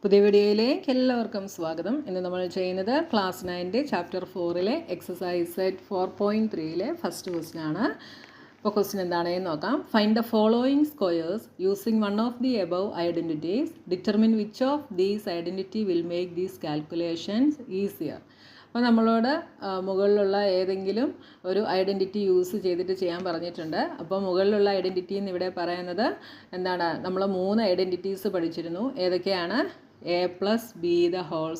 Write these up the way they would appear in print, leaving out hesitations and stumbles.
പുതിയ വീഡിയോയിലേക്ക് എല്ലാവർക്കും സ്വാഗതം. ഇന്ന് നമ്മൾ ചെയ്യുന്നത് class 9 chapter 4 exercise 4.3 first question ആണ്. അപ്പോൾ ക്വസ്റ്റ്യൻ എന്താണെന്ന് നോക്കാം. Find the following squares using one of the above identities. Determine which of these identity will make these calculations easier. അപ്പോൾ നമ്മളോട് മുകളിലുള്ള ഏതെങ്കിലും ഒരു ഐഡൻറ്റിറ്റി യൂസ് ചെയ്തിട്ട് ചെയ്യാൻ പറഞ്ഞിട്ടുണ്ട്. അപ്പോൾ മുകളിലുള്ള ഐഡൻറ്റിറ്റി എന്ന് ഇവിടെ പറയുന്നത് എന്താണ്? നമ്മൾ 3 ഐഡൻറ്റിറ്റീസ് പഠിച്ചിരുന്നു. ഏതൊക്കെയാണ്? a plus b the whole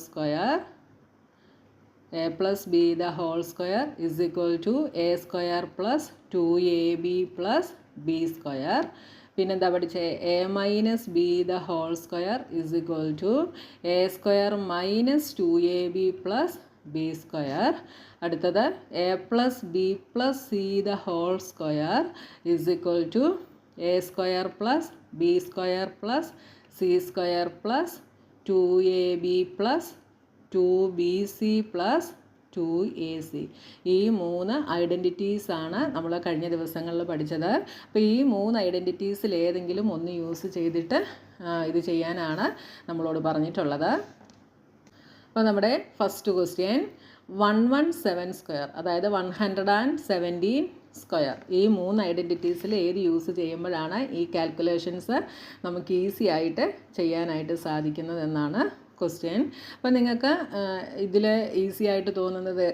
square is equal to a square plus 2ab plus b square. പിന്നെ എന്താ പഠിച്ചേ? a minus b the whole square is equal to a square minus 2ab plus b square. അടുത്തത് a plus b plus c the whole square is equal to a square plus b square plus c square plus 2ab plus 2bc plus 2ac. ഈ 3 ഐഡൻറ്റിറ്റീസാണ് നമ്മൾ കഴിഞ്ഞ ദിവസങ്ങളിൽ പഠിച്ചത്. അപ്പോൾ ഈ 3 ഐഡൻറ്റിറ്റീസിൽ ഏതെങ്കിലും ഒന്ന് യൂസ് ചെയ്തിട്ട് ഇത് ചെയ്യാനാണ് നമ്മളോട് പറഞ്ഞിട്ടുള്ളത്. അപ്പോൾ നമ്മുടെ ഫസ്റ്റ് ക്വസ്റ്റ്യൻ 117 സ്ക്വയർ, അതായത് 117 സ്ക്വയർ. ഈ 3 ഐഡൻറ്റിറ്റീസിൽ ഏത് യൂസ് ചെയ്യുമ്പോഴാണ് ഈ കാൽക്കുലേഷൻസ് നമുക്ക് ഈസി ആയിട്ട് ചെയ്യാനായിട്ട് സാധിക്കുന്നതെന്നാണ് ക്വസ്റ്റ്യൻ. അപ്പോൾ നിങ്ങൾക്ക് ഇതിൽ ഈസി ആയിട്ട് തോന്നുന്നത്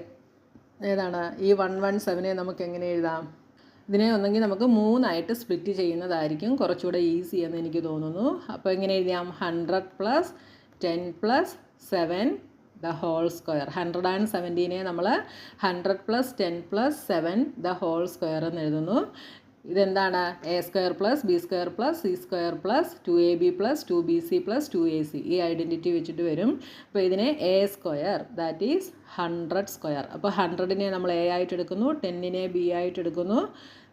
ഏതാണ്? ഈ 117 നമുക്ക് എങ്ങനെ എഴുതാം? ഇതിനെ ഒന്നെങ്കിൽ നമുക്ക് 3 സ്പ്ലിറ്റ് ചെയ്യുന്നതായിരിക്കും കുറച്ചുകൂടെ ഈസി എന്ന് എനിക്ക് തോന്നുന്നു. അപ്പോൾ എങ്ങനെ എഴുതാം? 100 + 10 + 7 the whole square. 117 നമ്മൾ 100 + 10 + 7 the whole square എന്ന് എഴുതുന്നു. ഇതെന്താണ്? a square plus b square plus c square plus 2ab plus 2bc plus 2ac. ഈ ഐഡൻറ്റിറ്റി വെച്ചിട്ട് വരും. അപ്പോൾ ഇതിനെ a square, that is 100 square. അപ്പോൾ 100നെ നമ്മൾ a ആയിട്ട് എടുക്കുന്നു, 10നെ b ആയിട്ട് എടുക്കുന്നു,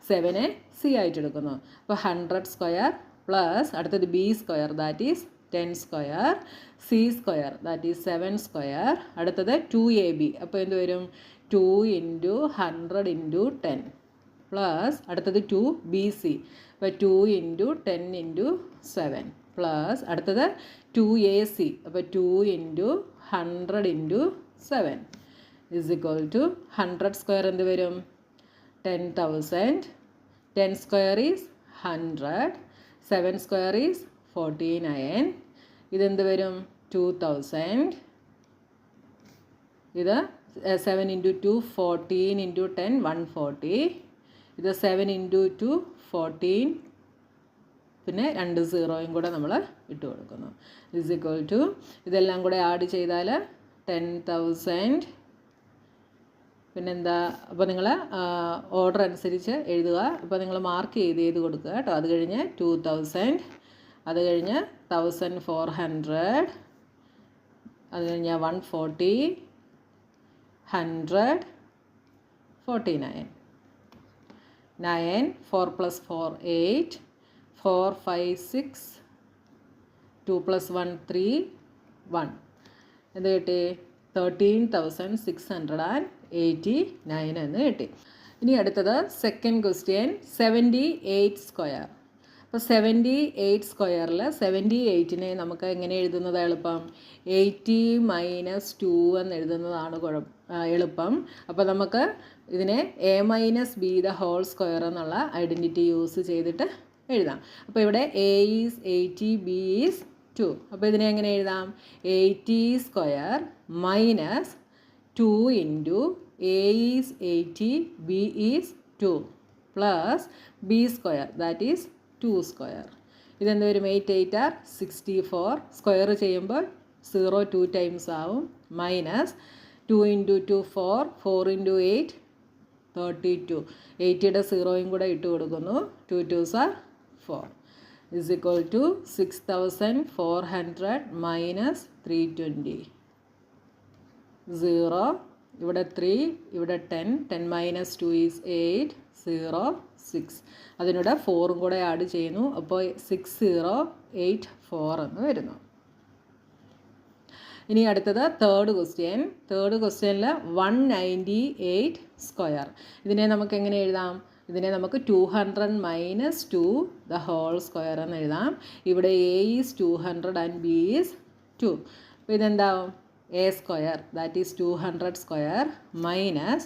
7നെ c ആയിട്ട് എടുക്കുന്നു. അപ്പോൾ 100 സ്ക്വയർ പ്ലസ് അടുത്തത് b square, that is 10 square, c square, that is 7 square. അടുത്തത് 2ab. അപ്പോൾ എന്ത് വരും? 2 × 100 × 10 പ്ലസ് അടുത്തത് 2bc. അപ്പോൾ 2 × 10 × 7 പ്ലസ് അടുത്തത് 2ac. അപ്പോൾ 2 × 100 × 7 ഇസ് ഈക്വൽ ടു 100 സ്ക്വയർ എന്ത് വരും? 10,000. 10 സ്ക്വയർ ഈസ് 100. 7 square is 49. ഇതെന്ത് വരും? 2000. ഇത് 7 × 2 14 × 10 140. ഇത് 7 × 2 14, പിന്നെ 2 സീറോയും കൂടെ നമ്മൾ ഇട്ട് കൊടുക്കുന്നു. ഇസ് ഈക്വൽ ടു ഇതെല്ലാം കൂടെ ആഡ് ചെയ്താൽ 10,000. പിന്നെന്താ? അപ്പോൾ നിങ്ങൾ ഓർഡർ അനുസരിച്ച് എഴുതുക. അപ്പോൾ നിങ്ങൾ മാർക്ക് ചെയ്ത് കൊടുക്കുക കേട്ടോ. അത് കഴിഞ്ഞ് 2000, അത് കഴിഞ്ഞ് 1400, അത് കഴിഞ്ഞ് 140, 100, 49. 9, 4 + 4 8, 4 5 6, 2 + 1 3, 1. എന്ത് കിട്ടി? 13,689 എന്ന് കിട്ടി. ഇനി അടുത്തത് സെക്കൻഡ് ക്വസ്റ്റ്യൻ 78 സ്ക്വയർ. അപ്പോൾ 78 സ്ക്വയറിൽ 78നെ നമുക്ക് എങ്ങനെ എഴുതുന്നത് എളുപ്പം? 80 - 2 എന്ന് എഴുതുന്നതാണ് എളുപ്പം. അപ്പോൾ നമുക്ക് ഇതിനെ a - b the whole square എന്നുള്ള ഐഡൻറ്റിറ്റി യൂസ് ചെയ്തിട്ട് എഴുതാം. അപ്പോൾ ഇവിടെ a is 80, b is 2. അപ്പോൾ ഇതിനെ എങ്ങനെ എഴുതാം? 80 square minus 2 × a is 80, b is 2 plus b square, that is 2 square. ഇതെന്ത് വരും? 8 8 are 64. സ്ക്വയർ ചെയ്യുമ്പോൾ 0 2 ടൈംസ് ആവും. മൈനസ് 2 × 2 4, 4 × 8 32. 80യുടെ സീറോയും കൂടെ ഇട്ട് കൊടുക്കുന്നു. 2 2s are 4 is equal to 6400 minus 320. 0, ഇവിടെ 3, ഇവിടെ 10, 10 - 2 is 8, 0 6. അതിനൂടെ 4ഉം കൂടെ ആഡ് ചെയ്യുന്നു. അപ്പോൾ 6084 എന്ന് വരുന്നു. ഇനി അടുത്തത് തേർഡ് ക്വസ്റ്റ്യനിൽ 198 സ്ക്വയർ. ഇതിനെ നമുക്ക് എങ്ങനെ എഴുതാം? ഇതിനെ നമുക്ക് 200 - 2 the whole square എന്ന് എഴുതാം. ഇവിടെ a is 200 and b is 2. അപ്പോൾ ഇതെന്താവും A square that is 200 square minus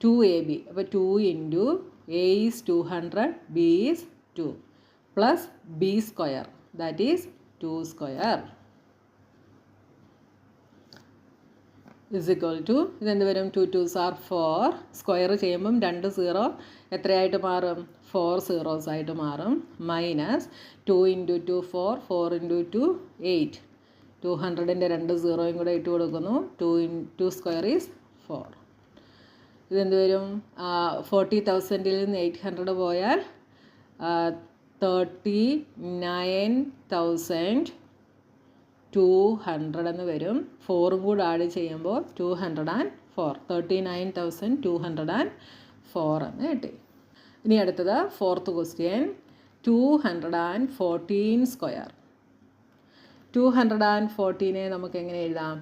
2ab. അപ്പോൾ 2 into A is 200, B is 2 plus B square that is 2 square is equal to ഇതെന്ത് വരും 2 2s are 4. സ്ക്വയർ ചെയ്യുമ്പം 2 0 എത്രയായിട്ട് മാറും 4 zeros ആയിട്ട് മാറും മൈനസ് 2 ഇൻറ്റു 2 4, 4 ഇൻറ്റു 2 8. 200ൻ്റെ 2 സീറോയും കൂടെ ഇട്ട് കൊടുക്കുന്നു. 2 സ്ക്വയർ ഈസ് 4. ഇതെന്ത് വരും 40,000-ൽ നിന്ന് 800 പോയാൽ 39,200 എന്ന് വരും. 4ഉം കൂടെ ആഡ് ചെയ്യുമ്പോൾ 204, 39,204 എന്ന് കിട്ടി. ഇനി അടുത്തത് 4th ക്വസ്റ്റ്യൻ 214 സ്ക്വയർ. 214 നമുക്ക് എങ്ങനെ എഴുതാം?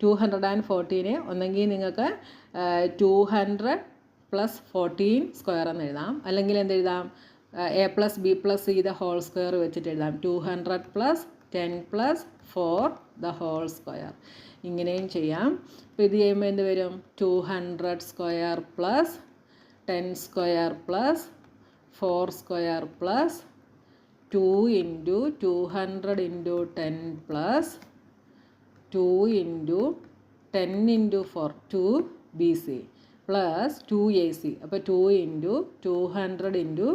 214 ഒന്നെങ്കിൽ നിങ്ങൾക്ക് 200 പ്ലസ് 14 സ്ക്വയർ എന്ന് എഴുതാം, അല്ലെങ്കിൽ എന്തെഴുതാം A plus B plus C the whole square വെച്ചിട്ട് എഴുതാം 200 plus 10 plus 4 the whole square. ഇങ്ങനെയും ചെയ്യാം. അപ്പോൾ ഇത് ചെയ്യുമ്പോൾ എന്ത് വരും 200 square plus 10 square plus 4 square plus 2 into 200 into 10 plus 2 into 10 into 4 2bc plus 2ac. അപ്പോൾ 2 ഇൻറ്റു 200 ഇൻറ്റു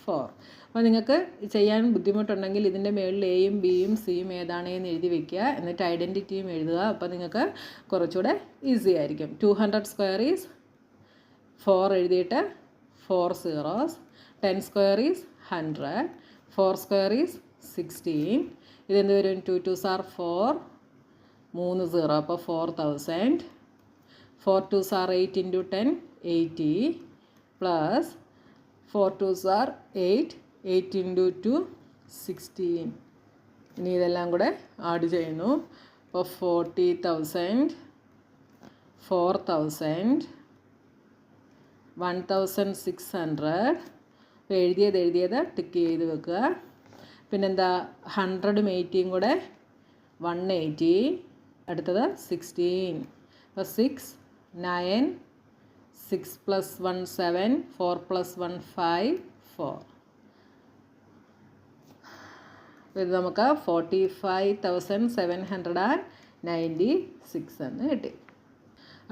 4. അപ്പോൾ നിങ്ങൾക്ക് ചെയ്യാൻ ബുദ്ധിമുട്ടുണ്ടെങ്കിൽ ഇതിൻ്റെ മുകളിൽ എയും ബിയും സിയും ഏതാണെന്ന് എഴുതി വെക്കുക, എന്നിട്ട് ഐഡൻറ്റിറ്റിയും എഴുതുക. അപ്പോൾ നിങ്ങൾക്ക് കുറച്ചുകൂടെ ഈസി ആയിരിക്കും. 200 സ്ക്വയർ ഈസ് 4 എഴുതിയിട്ട് 4 zeros, 10 square is 100, 4 square is 16. ഇതെന്ത് വരും 2 2s are 4, 3 0 അപ്പോൾ 4000. 4 2s are 8 into 10 80 plus 4 2s are 8, 8 into 2 16. ഇനി ഇതെല്ലാം കൂടെ ആഡ് ചെയ്യുന്നു. അപ്പോൾ 40,000, 4,000, 1,600. അപ്പോൾ എഴുതിയത് ടിക്ക് ചെയ്ത് വെക്കുക. പിന്നെന്താ 100ഉം 80യും കൂടെ 180. അടുത്തത് 16. അപ്പോൾ 6 9, 6 പ്ലസ് 1 7, 4 പ്ലസ് 1 5 4. ഇത് നമുക്ക് 45,796 എന്ന് കിട്ടി.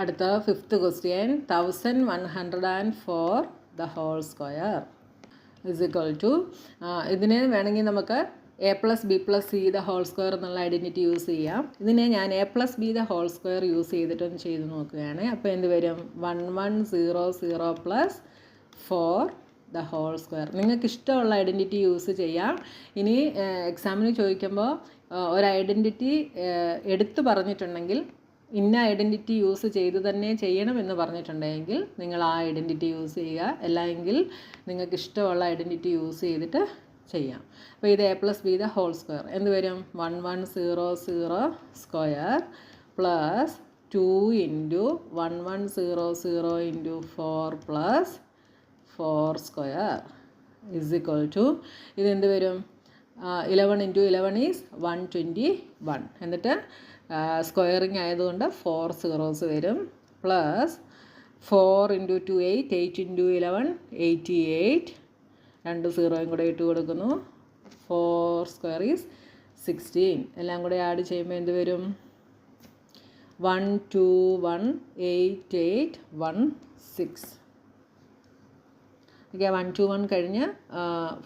അടുത്ത 5th question 1104 the whole square is equal to ഇതിനെ വേണമെങ്കിൽ നമുക്ക് A plus B plus C the whole square എന്നുള്ള ഐഡൻറ്റിറ്റി യൂസ് ചെയ്യാം. ഇതിനെ ഞാൻ A plus B the whole square use ചെയ്തിട്ടൊന്ന് ചെയ്ത് നോക്കുകയാണ്. അപ്പോൾ എന്ത് വരും 1100 പ്ലസ് 4 ദ ഹോൾ സ്ക്വയർ. നിങ്ങൾക്ക് ഇഷ്ടമുള്ള ഐഡൻറ്റിറ്റി യൂസ് ചെയ്യാം. ഇനി എക്സാമിന് ചോദിക്കുമ്പോൾ ഒരു ഐഡൻറ്റിറ്റി എടുത്തു പറഞ്ഞിട്ടുണ്ടെങ്കിൽ ഇന്ന ഐഡൻറ്റിറ്റി യൂസ് ചെയ്ത് തന്നെ ചെയ്യണമെന്ന് പറഞ്ഞിട്ടുണ്ടെങ്കിൽ നിങ്ങൾ ആ ഐഡൻറ്റിറ്റി യൂസ് ചെയ്യുക, അല്ലെങ്കിൽ നിങ്ങൾക്ക് ഇഷ്ടമുള്ള ഐഡൻറ്റിറ്റി യൂസ് ചെയ്തിട്ട് ചെയ്യാം. അപ്പോൾ ഇത് A plus B the whole square എന്ത് വരും 1100 square plus 2 into 1100 into 4 plus 4 square is equal to ഇതെന്ത് വരും 11 ഇൻറ്റു 11 ഈസ് 121. എന്നിട്ട് സ്ക്വയറിങ് ആയതുകൊണ്ട് 4 zeros വരും പ്ലസ് 4 ഇൻറ്റു 2 8, 8 ഇൻറ്റു 11 88. 2 സീറോയും കൂടെ ഇട്ട് കൊടുക്കുന്നു. 4 സ്ക്വയർ ഈസ് 16. എല്ലാം കൂടെ ആഡ് ചെയ്യുമ്പോൾ എന്ത് വരും 1218816. ഓക്കെ 121 കഴിഞ്ഞ്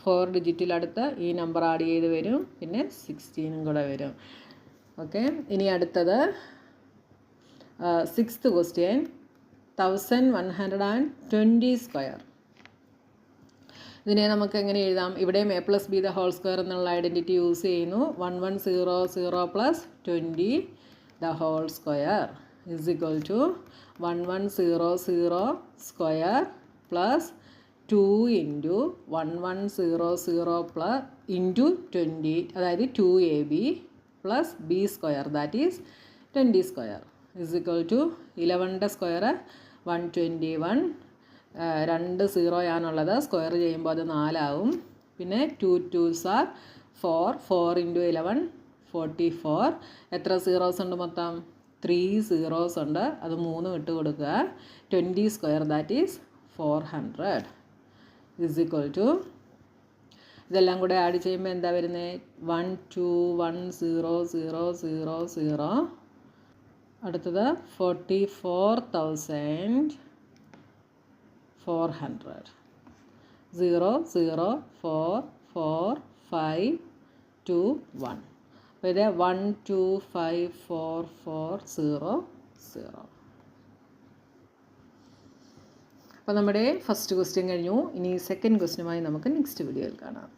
4 ഡിജിറ്റിലടുത്ത് ഈ നമ്പർ ആഡ് ചെയ്ത് വരും, പിന്നെ 16ഉം കൂടെ വരും. ഓക്കെ ഇനി അടുത്തത് 6th ക്വസ്റ്റ്യൻ 1120 സ്ക്വയർ. ഇതിനെ നമുക്ക് എങ്ങനെ എഴുതാം? ഇവിടെയും A plus B the whole square എന്നുള്ള ഐഡൻറ്റിറ്റി യൂസ് ചെയ്യുന്നു. 1100 plus 20 the whole square is equal to 1100 square plus 2 into 1100 plus into 20, അതായത് 2ab plus B square that is 20 square is equal to 11ൻ്റെ square 121. 2 സീറോയാണുള്ളത്, square ചെയ്യുമ്പോൾ അത് 4 ആവും. പിന്നെ 2 2s are 4, 4 into 11 44. എത്ര സീറോസ് ഉണ്ട് മൊത്തം? 3 സീറോസ് ഉണ്ട്. അത് 3 ഇട്ട് കൊടുക്കുക. 20 square that is 400 is equal to, ഇതെല്ലാം കൂടെ ആഡ് ചെയ്യുമ്പോൾ എന്താ വരുന്നത്? 1 2 1 0 0 0 0. അടുത്തത് 44,400. 0 0 4 4 5 2 1. അപ്പോൾ ഇത് 1 2 5 4 4 0 0. അപ്പോൾ നമ്മുടെ ഫസ്റ്റ് ക്വസ്റ്റ്യൻ കഴിഞ്ഞു. ഇനി സെക്കൻഡ് ക്വസ്റ്റ്യനുമായി നമുക്ക് നെക്സ്റ്റ് വീഡിയോയിൽ കാണാം.